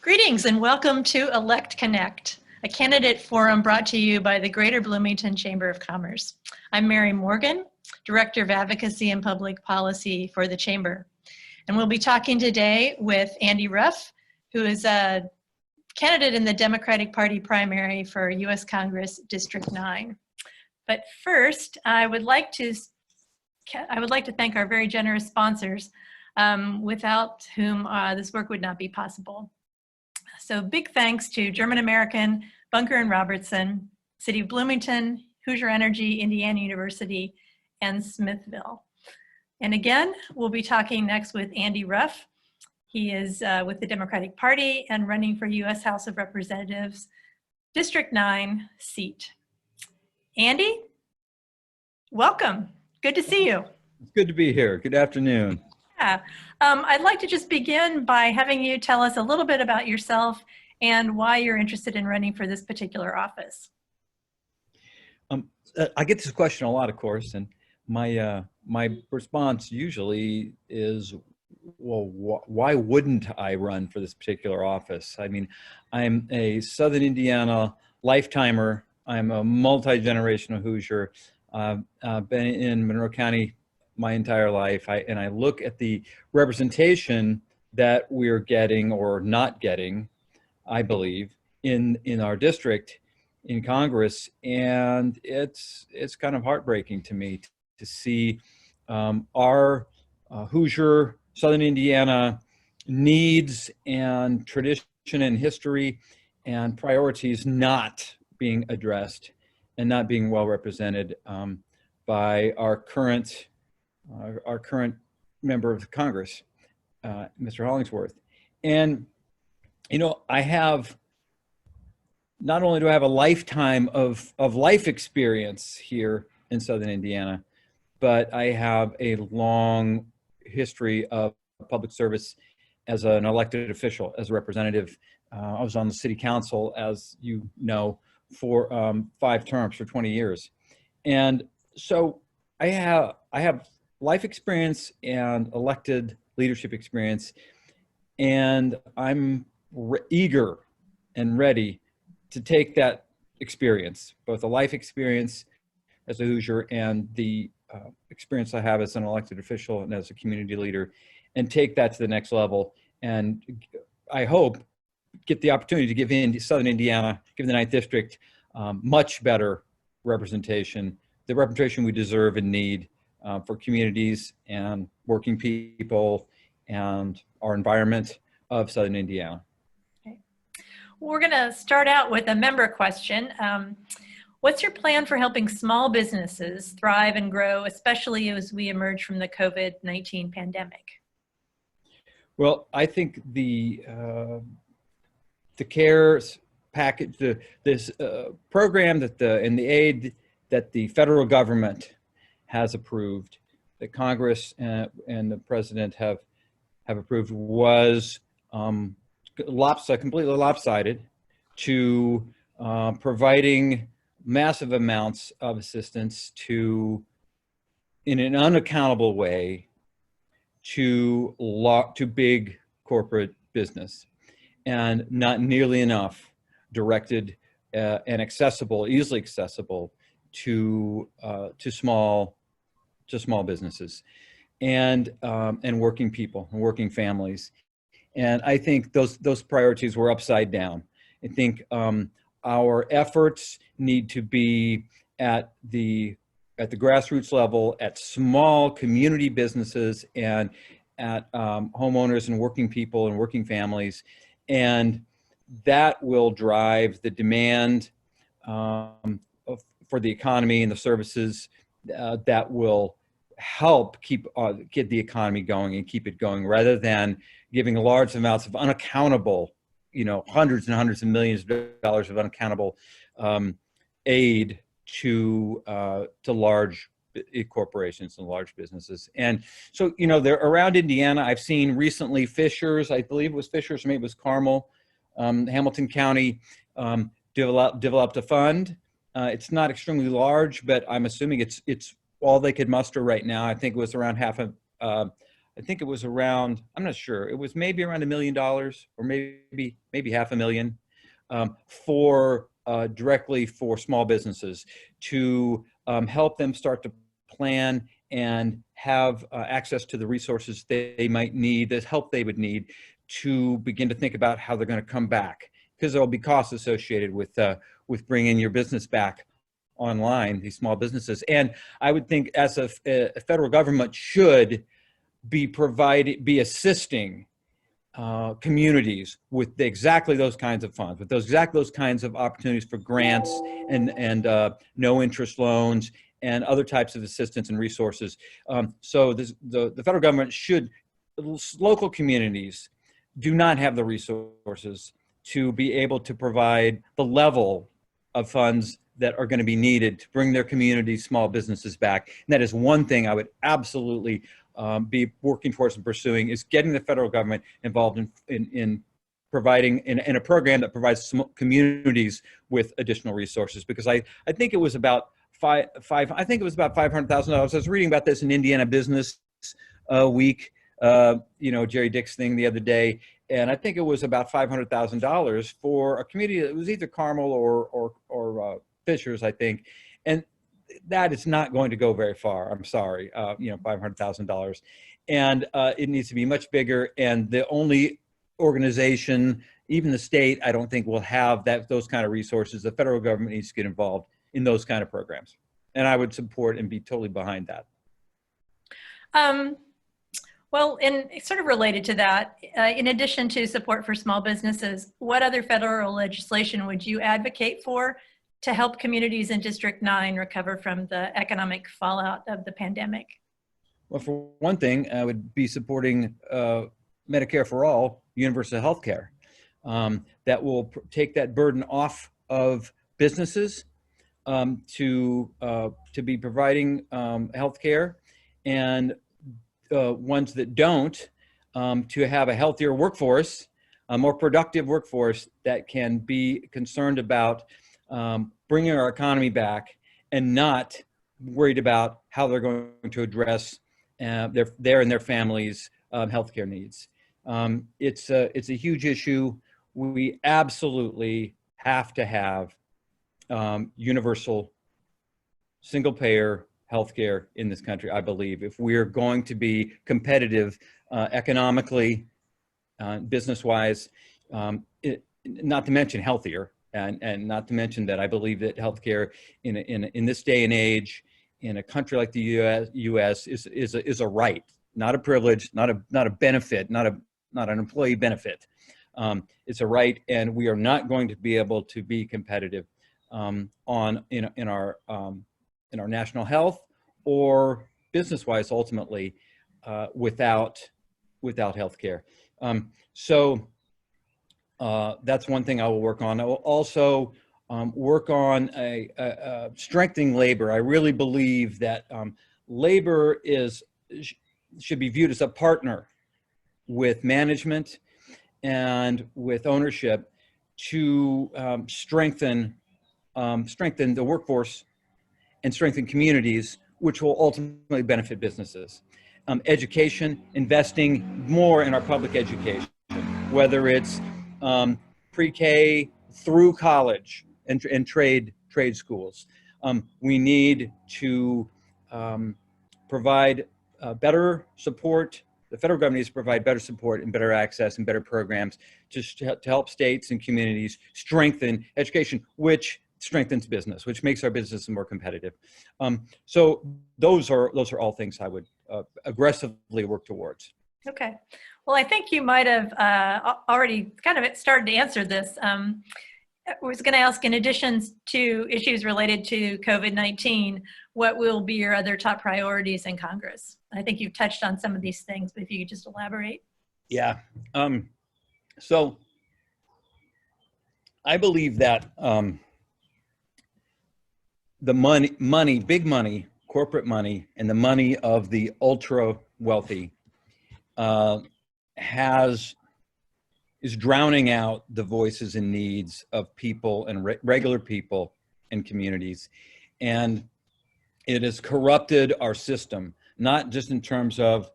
Greetings and welcome to Elect Connect, a candidate forum brought to you by the Greater Bloomington Chamber of Commerce. I'm Mary Morgan, Director of Advocacy and Public Policy for the Chamber. And we'll be talking today with Andy Ruff, who is a candidate in the Democratic Party primary for U.S. Congress District 9. But first, I would like to thank our very generous sponsors, without whom this work would not be possible. So big thanks to German American, Bunker & Robertson, City of Bloomington, Hoosier Energy, Indiana University, and Smithville. And again, we'll be talking next with Andy Ruff. He is with the Democratic Party and running for U.S. House of Representatives, District 9 seat. Andy, welcome. Good to see you. It's good to be here. Good afternoon. Yeah. I'd like to just begin by having you tell us a little bit about yourself and why you're interested in running for this particular office. I get this question a lot, of course, and my response usually is, well, why wouldn't I run for this particular office? I mean, I'm a Southern Indiana lifetimer. I'm a multi-generational Hoosier. Been in Monroe County my entire life, and I look at the representation that we're getting or not getting, I believe, in our district, in Congress, and it's kind of heartbreaking to me to see our Hoosier, Southern Indiana needs and tradition and history and priorities not being addressed and not being well represented by our current member of Congress, Mr. Hollingsworth. And, you know, not only do I have a lifetime of life experience here in Southern Indiana, but I have a long history of public service as an elected official, as a representative. I was on the city council, as you know, for 5 terms for 20 years. And so I have life experience and elected leadership experience, and I'm eager and ready to take that experience, both the life experience as a Hoosier and the experience I have as an elected official and as a community leader, and take that to the next level. And I hope get the opportunity to give Southern Indiana, give the 9th District, much better representation, the representation we deserve and need for communities and working people and our environment of Southern Indiana. Okay. Well, we're going to start out with a member question. What's your plan for helping small businesses thrive and grow, especially as we emerge from the COVID-19 pandemic? Well, I think the CARES package, this program and the aid that the federal government has approved, that Congress and the President have approved, was completely lopsided to providing massive amounts of assistance in an unaccountable way to big corporate business, and not nearly enough directed and easily accessible to small businesses and working people and working families. And I think those priorities were upside down. I think our efforts need to be at the grassroots level, at small community businesses, and at homeowners and working people and working families, and that will drive the demand for the economy and the services that will help get the economy going and keep it going, rather than giving large amounts of unaccountable, hundreds and hundreds of millions of dollars of unaccountable aid to large corporations and large businesses. And so, they're around Indiana. I've seen recently Fishers, I believe it was Fishers, maybe it was Carmel, Hamilton County developed a fund. It's not extremely large, but I'm assuming it's all they could muster right now. I think it was around half I think it was around, I'm not sure, it was maybe around $1 million or maybe $500,000 for directly for small businesses to help them start to plan and have access to the resources they might need, the help they would need to begin to think about how they're going to come back, because there'll be costs associated with bringing your business back online, these small businesses. And I would think as a federal government should be assisting communities with exactly those kinds of funds, with those kinds of opportunities for grants and no interest loans and other types of assistance and resources. So the federal government should, local communities do not have the resources to be able to provide the level of funds that are going to be needed to bring their community small businesses back. And that is one thing I would absolutely be working towards and pursuing, is getting the federal government involved in providing in a program that provides communities with additional resources. Because I think it was about $500,000. I was reading about this in Indiana Business Week, Jerry Dick's thing the other day, and I think it was about $500,000 for a community that was either Carmel or Fishers, I think, and that is not going to go very far. I'm sorry, $500,000, and it needs to be much bigger. And the only organization, even the state, I don't think will have those kind of resources. The federal government needs to get involved in those kind of programs, and I would support and be totally behind that. Well, and sort of related to that, in addition to support for small businesses, what other federal legislation would you advocate for to help communities in District 9 recover from the economic fallout of the pandemic? Well, for one thing, I would be supporting Medicare for All, universal health care, that will take that burden off of businesses to be providing health care, and ones that don't, to have a healthier workforce, a more productive workforce that can be concerned about bringing our economy back and not worried about how they're going to address their and their families' healthcare needs. It's a huge issue. We absolutely have to have universal single-payer healthcare in this country, I believe, if we're going to be competitive economically, business-wise, not to mention healthier. And not to mention that I believe that healthcare in this day and age, in a country like the U.S. is a right, not a privilege, not a benefit, not an employee benefit. It's a right, and we are not going to be able to be competitive in our national health or business-wise ultimately without healthcare. So. That's one thing I will work on. I will also work on strengthening labor. I really believe that labor should be viewed as a partner with management and with ownership to strengthen the workforce and strengthen communities, which will ultimately benefit businesses. Education, investing more in our public education, whether it's pre-K through college and trade schools. We need to provide better support. The federal government needs to provide better support and better access and better programs to help states and communities strengthen education, which strengthens business, which makes our business more competitive. So those are all things I would aggressively work towards. Okay. Well, I think you might have already kind of started to answer this. I was going to ask, in addition to issues related to COVID-19, what will be your other top priorities in Congress? I think you've touched on some of these things, but if you could just elaborate. Yeah. So I believe that the money, big money, corporate money, and the money of the ultra wealthy is drowning out the voices and needs of people and regular people and communities. And it has corrupted our system, not just in terms of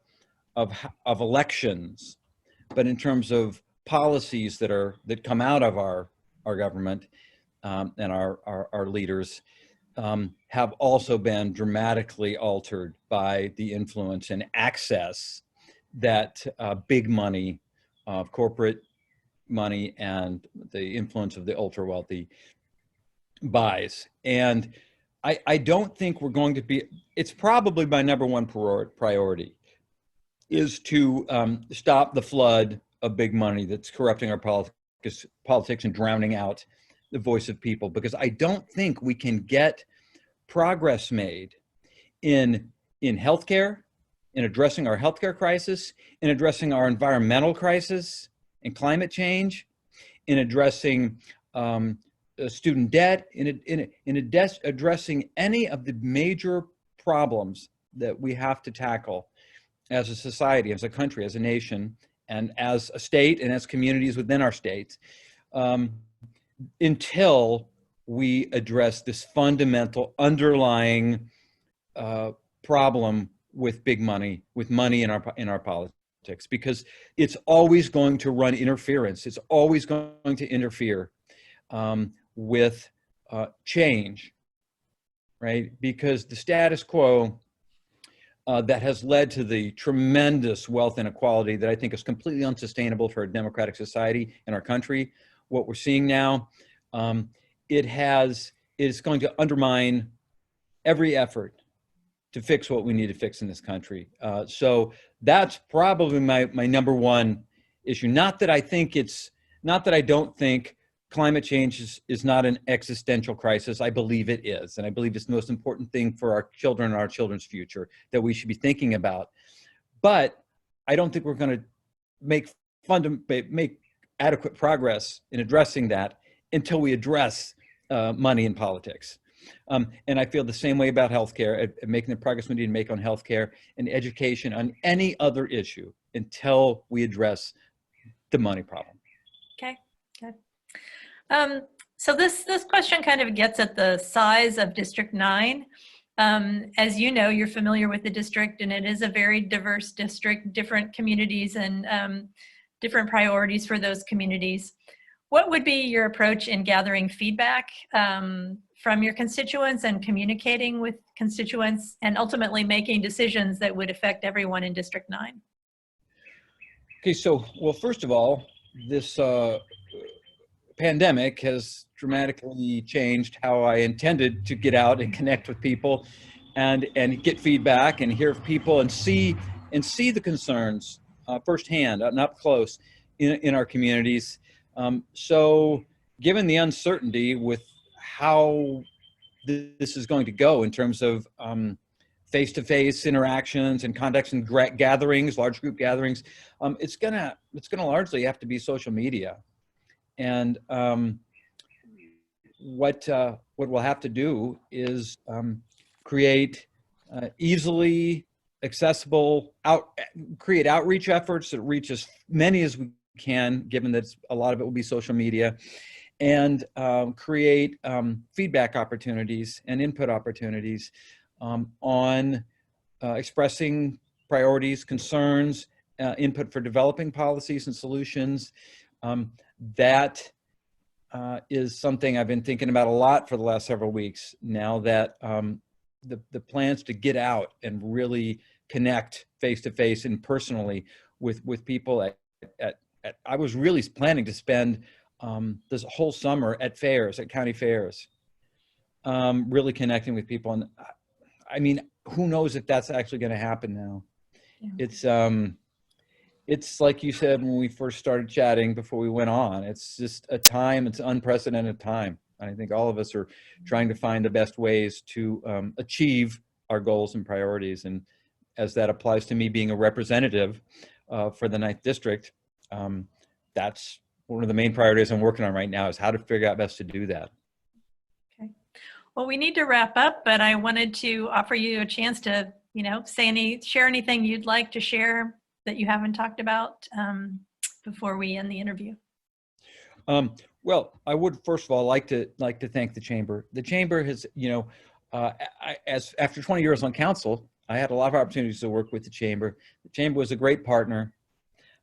of elections, but in terms of policies that come out of our government and our leaders, have also been dramatically altered by the influence and access that big money, corporate money, and the influence of the ultra wealthy buys. And I don't think we're going to be, it's probably my number one priority, is to stop the flood of big money that's corrupting our politics and drowning out the voice of people, because I don't think we can get progress made in healthcare, in addressing our healthcare crisis, in addressing our environmental crisis and climate change, in addressing student debt, in addressing any of the major problems that we have to tackle as a society, as a country, as a nation, and as a state, and as communities within our states, until we address this fundamental underlying problem with big money, with money in our politics, because it's always going to run interference. It's always going to interfere with change, right? Because the status quo that has led to the tremendous wealth inequality that I think is completely unsustainable for a democratic society in our country. What we're seeing now, it's going to undermine every effort to fix what we need to fix in this country. So that's probably my number one issue. Not that I don't think climate change is not an existential crisis. I believe it is. And I believe it's the most important thing for our children and our children's future that we should be thinking about. But I don't think we're going to make adequate progress in addressing that until we address money in politics. And I feel the same way about healthcare, making the progress we need to make on healthcare and education, on any other issue, until we address the money problem. Okay, good. So this question kind of gets at the size of District 9. As you know, you're familiar with the district, and it is a very diverse district, different communities and different priorities for those communities. What would be your approach in gathering feedback from your constituents and communicating with constituents and ultimately making decisions that would affect everyone in District 9? Okay, so, well, first of all, this pandemic has dramatically changed how I intended to get out and connect with people and get feedback and hear people and see the concerns firsthand and up close in our communities. So given the uncertainty with how this is going to go in terms of face-to-face interactions and contacts and gatherings, large group gatherings, it's gonna largely have to be social media. And what we'll have to do is create easily accessible, create outreach efforts that reach as many as we can, given that a lot of it will be social media, and create feedback opportunities and input opportunities on expressing priorities, concerns, input for developing policies and solutions. That is something I've been thinking about a lot for the last several weeks, now that the plans to get out and really connect face-to-face and personally with people I was really planning to spend this whole summer at fairs, at county fairs, really connecting with people. And I mean, who knows if that's actually going to happen now? Yeah. It's like you said when we first started chatting before we went on, it's just a time, it's unprecedented time. I think all of us are trying to find the best ways to achieve our goals and priorities. And as that applies to me being a representative for the 9th District, that's one of the main priorities I'm working on right now, is how to figure out best to do that. Okay. Well, we need to wrap up, but I wanted to offer you a chance to, share anything you'd like to share that you haven't talked about before we end the interview. Well, I would first of all like to thank the Chamber. The Chamber has, after 20 years on council, I had a lot of opportunities to work with the Chamber. The Chamber was a great partner.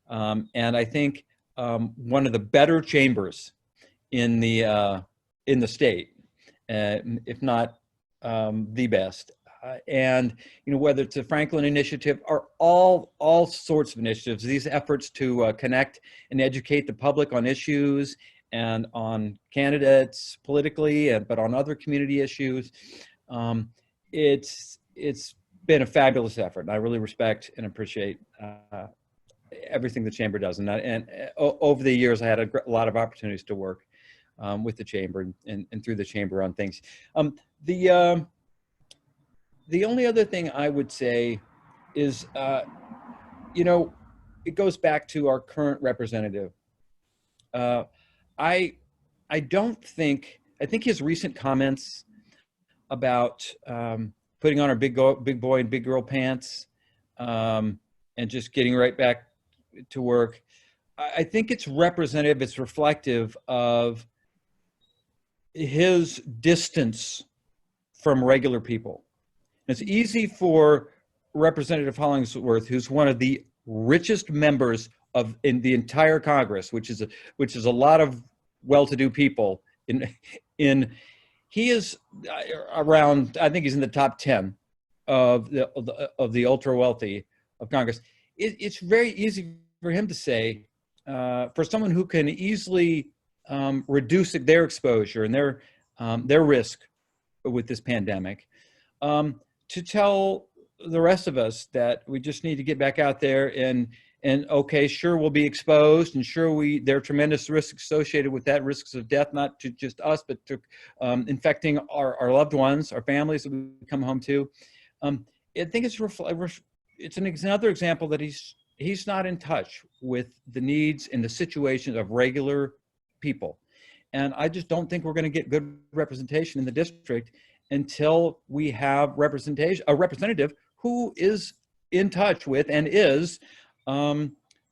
And I think one of the better chambers in the state, if not the best. And whether it's a Franklin initiative or all sorts of initiatives, these efforts to connect and educate the public on issues and on candidates politically, but on other community issues, it's been a fabulous effort. And I really respect and appreciate everything the Chamber does. And over the years, I had a lot of opportunities to work with the Chamber and through the Chamber on things. The only other thing I would say is, it goes back to our current representative. I think his recent comments about putting on our big boy and big girl pants and just getting right back to work, I think it's representative, it's reflective of his distance from regular people. It's easy for Representative Hollingsworth, who's one of the richest members in the entire Congress, which is a lot of well-to-do people. He is around, I think he's in the top 10 of the ultra wealthy of Congress. It's very easy for him to say, for someone who can easily reduce their exposure and their risk with this pandemic, to tell the rest of us that we just need to get back out there and okay, sure, we'll be exposed, and sure, there are tremendous risks associated with that, risks of death, not to just us, but to infecting our loved ones, our families that we come home to. I think it's another example that he's not in touch with the needs and the situations of regular people. And I just don't think we're going to get good representation in the district until we have a representative who is in touch with and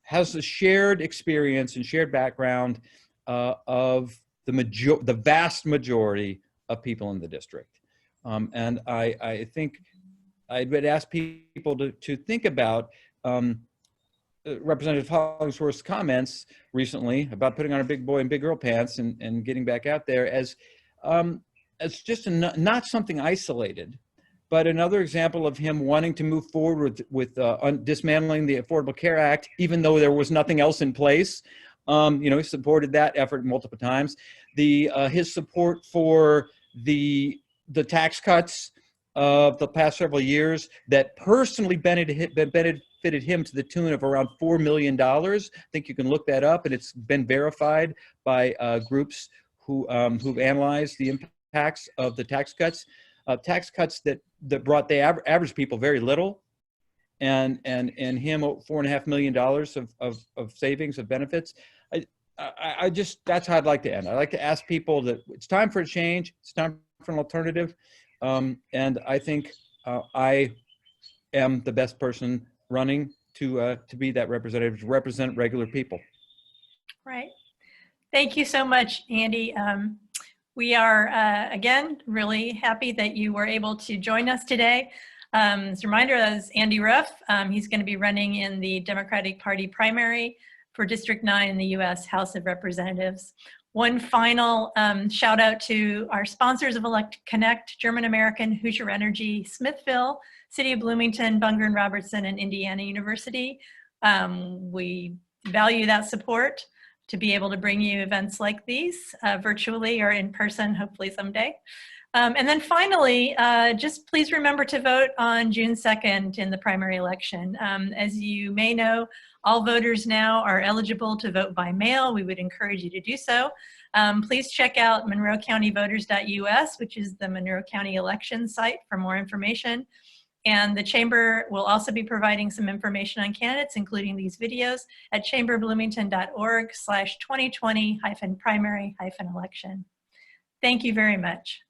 has a shared experience and shared background of the vast majority of people in the district. And I think I would ask people to think about Representative Hollingsworth's comments recently about putting on a big boy and big girl pants and getting back out there as just not something isolated, but another example of him wanting to move forward with dismantling the Affordable Care Act, even though there was nothing else in place. He supported that effort multiple times. His support for the tax cuts of the past several years that personally benefited him to the tune of around $4 million. I think you can look that up, and it's been verified by groups who've analyzed the impacts of the tax cuts that brought the average people very little, and him $4.5 million of savings of benefits. I just, that's how I'd like to end. I'd like to ask people that it's time for a change. It's time for an alternative. And I think I am the best person running to be that representative, to represent regular people. Right. Thank you so much, Andy. We are, again, really happy that you were able to join us today. As a reminder, as Andy Ruff, he's going to be running in the Democratic Party primary for District 9 in the U.S. House of Representatives. One final shout out to our sponsors of Elect Connect, German American, Hoosier Energy, Smithville, City of Bloomington, Bunger and Robertson, and Indiana University. We value that support to be able to bring you events like these virtually or in person, hopefully someday. And then finally, just please remember to vote on June 2nd in the primary election. As you may know, all voters now are eligible to vote by mail. We would encourage you to do so. Please check out monroecountyvoters.us, which is the Monroe County election site, for more information. And the Chamber will also be providing some information on candidates, including these videos, at chamberbloomington.org/2020-primary-election. Thank you very much.